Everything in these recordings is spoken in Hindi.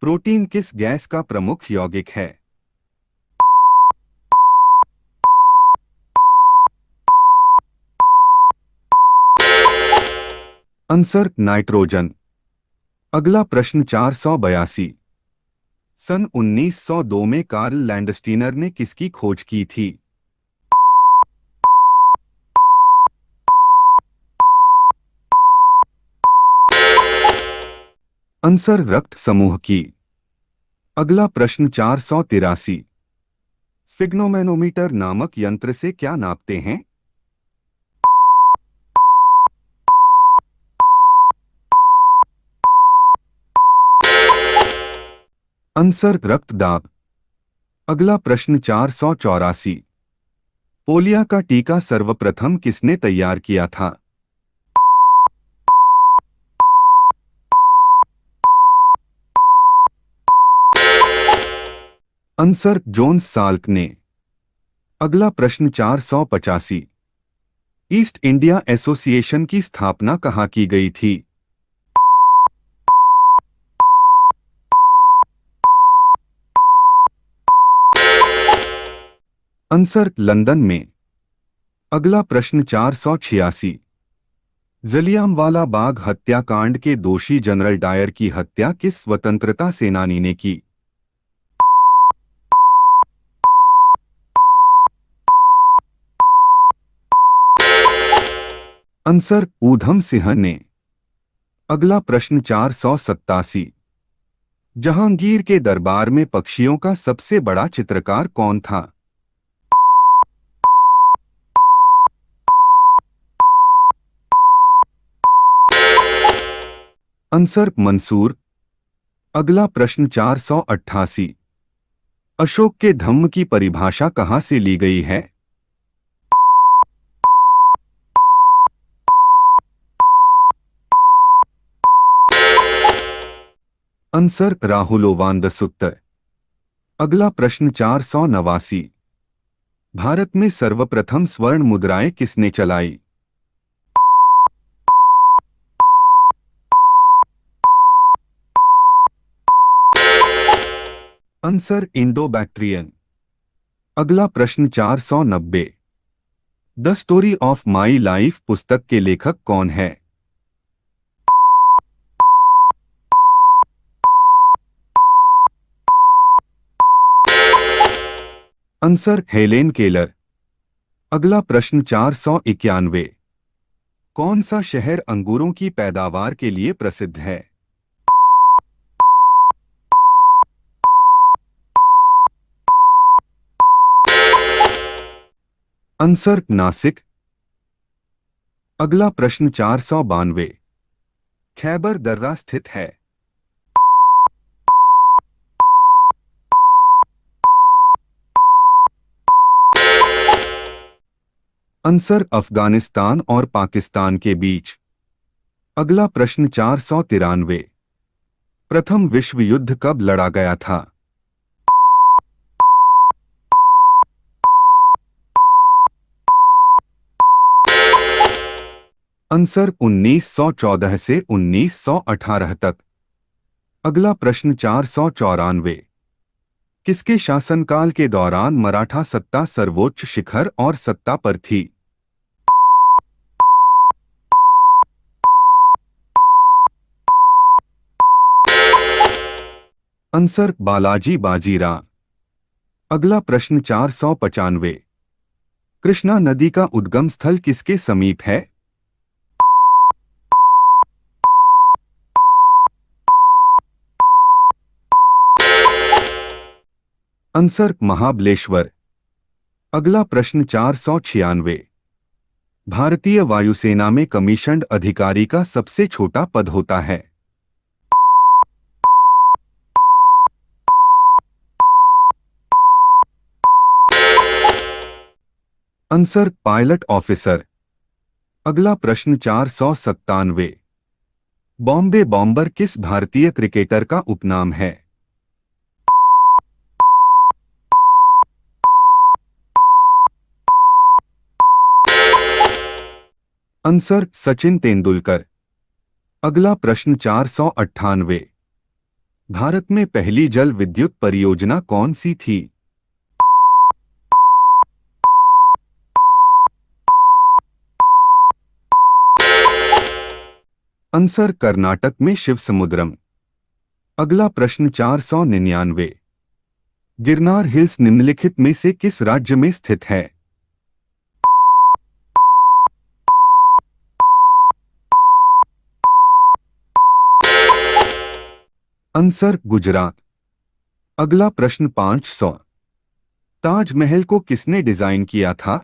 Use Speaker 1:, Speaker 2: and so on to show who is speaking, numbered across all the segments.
Speaker 1: प्रोटीन किस गैस का प्रमुख यौगिक है? Answer nitrogen. अगला प्रश्न 482। सन 1902 में कार्ल लैंडस्टीनर ने किसकी खोज की थी? आंसर रक्त समूह की। अगला प्रश्न 483। स्फिग्नोमेनोमीटर नामक यंत्र से क्या नापते हैं? आंसर रक्तदाब। अगला प्रश्न 484। पोलियो का टीका सर्वप्रथम किसने तैयार किया था? आंसर जोन्स साल्क ने। अगला प्रश्न 485। ईस्ट इंडिया एसोसिएशन की स्थापना कहाँ की गई थी? आंसर लंदन में। अगला प्रश्न 486। जलियांवाला बाग हत्याकांड के दोषी जनरल डायर की हत्या किस स्वतंत्रता सेनानी ने की? आंसर ऊधम सिंह ने। अगला प्रश्न 487। जहांगीर के दरबार में पक्षियों का सबसे बड़ा चित्रकार कौन था? आंसर मंसूर। अगला प्रश्न 488। अशोक के धम्म की परिभाषा कहाँ से ली गई है? आंसर राहुलोवांदसुत्त। अगला प्रश्न 489। भारत में सर्वप्रथम स्वर्ण मुद्राएं किसने चलाई? Answer Indo Bactrian. अगला प्रश्न 490। The story of my life पुस्तक के लेखक कौन है? Answer Helen Keller. अगला प्रश्न 491। कौन सा शहर अंगूरों की पैदावार के लिए प्रसिद्ध है? आंसर नासिक। अगला प्रश्न 492। खैबर दर्रा स्थित है? आंसर अफगानिस्तान और पाकिस्तान के बीच। अगला प्रश्न 493। प्रथम विश्व युद्ध कब लड़ा गया था? आंसर 1914 से 1918 तक। अगला प्रश्न 494। किसके शासनकाल के दौरान मराठा सत्ता सर्वोच्च शिखर और सत्ता पर थी? आंसर बालाजी बाजीराव। अगला प्रश्न 495। कृष्णा नदी का उद्गम स्थल किसके समीप है? आंसर महाबलेश्वर। अगला प्रश्न 496। भारतीय वायुसेना में कमीशन्ड अधिकारी का सबसे छोटा पद होता है? Answer pilot officer. अगला प्रश्न 497। बॉम्बे बॉम्बर किस भारतीय क्रिकेटर का उपनाम है? आंसर सचिन तेंदुलकर। अगला प्रश्न 498। भारत में पहली जल विद्युत परियोजना कौन सी थी? आंसर कर्नाटक में शिवसमुद्रम। अगला प्रश्न 499। गिरनार हिल्स निम्नलिखित में से किस राज्य में स्थित है? आंसर गुजरात। अगला प्रश्न 500। ताजमहल को किसने डिजाइन किया था?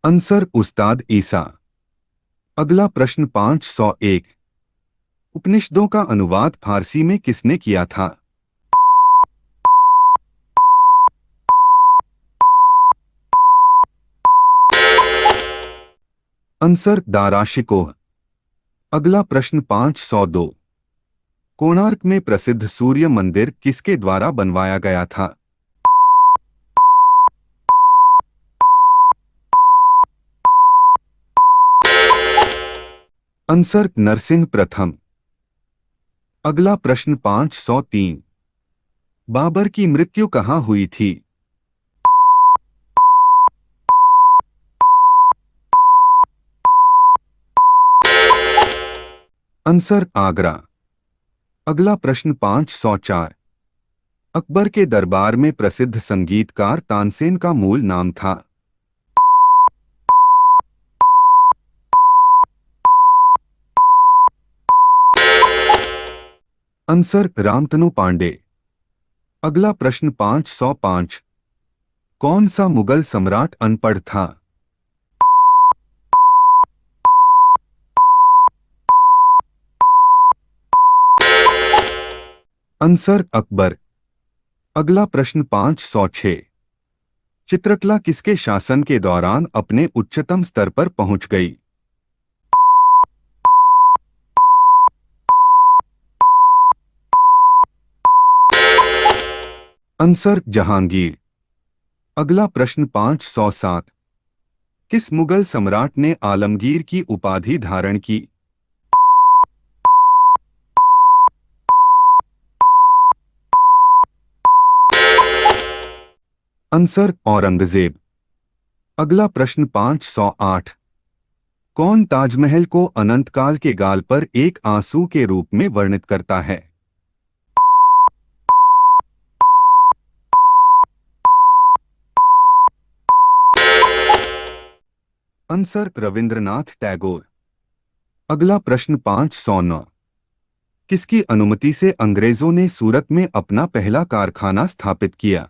Speaker 1: आंसर उस्ताद ईसा। अगला प्रश्न 501। उपनिषदों का अनुवाद फारसी में किसने किया था? आंसर दाराशिकोह। अगला प्रश्न 502। कोणार्क में प्रसिद्ध सूर्य मंदिर किसके द्वारा बनवाया गया था? आंसर नरसिंह प्रथम। अगला प्रश्न 503। बाबर की मृत्यु कहाँ हुई थी? आंसर आगरा। अगला प्रश्न 504। अकबर के दरबार में प्रसिद्ध संगीतकार तानसेन का मूल नाम था? आंसर रामतनु पांडे। अगला प्रश्न 505। कौन सा मुगल सम्राट अनपढ़ था? आंसर अकबर। अगला प्रश्न 506। चित्रकला किसके शासन के दौरान अपने उच्चतम स्तर पर पहुंच गई? आंसर जहांगीर। अगला प्रश्न 507। किस मुगल सम्राट ने आलमगीर की उपाधि धारण की? आंसर औरंगजेब। अगला प्रश्न 508। कौन ताजमहल को अनंतकाल के गाल पर एक आंसू के रूप में वर्णित करता है? आंसर रविंद्रनाथ टैगोर। अगला प्रश्न 509। किसकी अनुमति से अंग्रेजों ने सूरत में अपना पहला कारखाना स्थापित किया?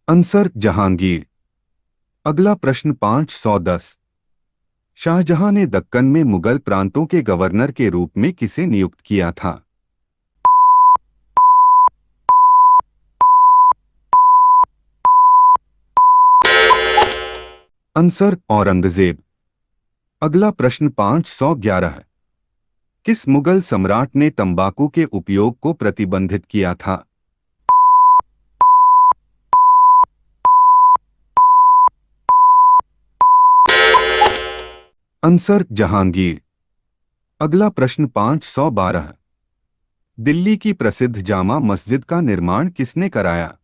Speaker 1: आंसर जहांगीर। अगला प्रश्न 510। शाहजहां ने दक्कन में मुगल प्रांतों के गवर्नर के रूप में किसे नियुक्त किया था? आंसर औरंगजेब। अगला प्रश्न 511। किस मुगल सम्राट ने तंबाकू के उपयोग को प्रतिबंधित किया था? आंसर जहांगीर। अगला प्रश्न 512। दिल्ली की प्रसिद्ध जामा मस्जिद का निर्माण किसने कराया?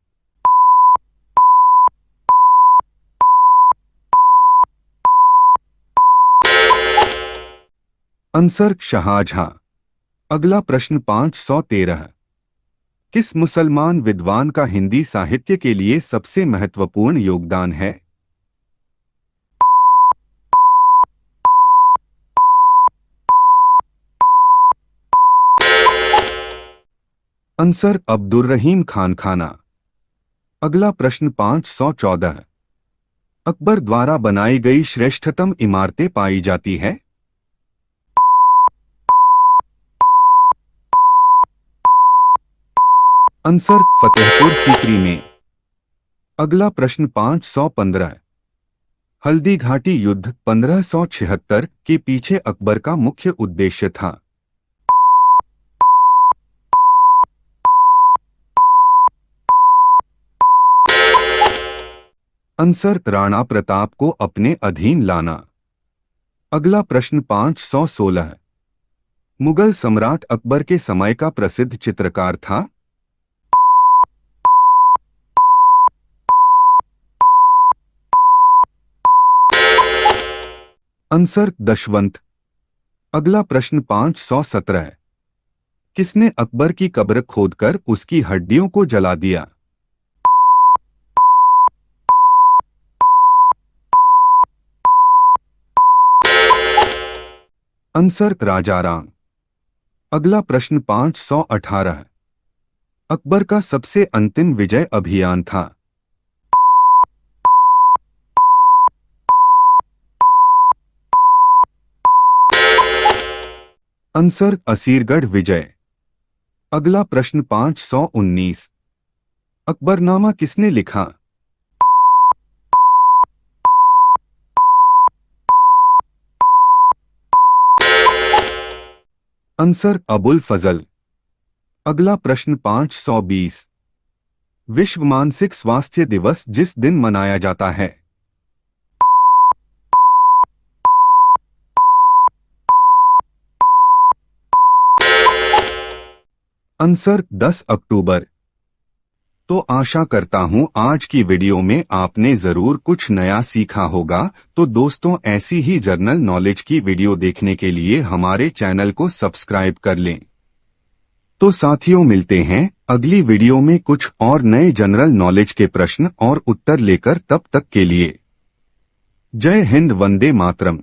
Speaker 1: आंसर शाहजहां। अगला प्रश्न 513। किस मुसलमान विद्वान का हिंदी साहित्य के लिए सबसे महत्वपूर्ण योगदान है? आंसर अब्दुर्रहीम खान खाना। अगला प्रश्न 514। अकबर द्वारा बनाई गई श्रेष्ठतम इमारतें पाई जाती है? आंसर फतेहपुर सीकरी में। अगला प्रश्न 515। हल्दी घाटी युद्ध 1576 के पीछे अकबर का मुख्य उद्देश्य था? आंसर राणा प्रताप को अपने अधीन लाना। अगला प्रश्न 516। मुगल सम्राट अकबर के समय का प्रसिद्ध चित्रकार था। आंसर दशवंत। अगला प्रश्न 517। किसने अकबर की कब्र खोदकर उसकी हड्डियों को जला दिया। आंसर राजाराम। अगला प्रश्न 518। अकबर का सबसे अंतिम विजय अभियान था। आंसर असीरगढ़ विजय। अगला प्रश्न 519। अकबरनामा किसने लिखा। आंसर अबुल फजल। अगला प्रश्न 520। विश्व मानसिक स्वास्थ्य दिवस जिस दिन मनाया जाता है। आंसर 10 अक्टूबर। तो आशा करता हूं आज की वीडियो में आपने जरूर कुछ नया सीखा होगा। तो दोस्तों, ऐसी ही जनरल नॉलेज की वीडियो देखने के लिए हमारे चैनल को सब्सक्राइब कर लें। तो साथियों, मिलते हैं अगली वीडियो में कुछ और नए जनरल नॉलेज के प्रश्न और उत्तर लेकर। तब तक के लिए जय हिंद, वंदे मातरम।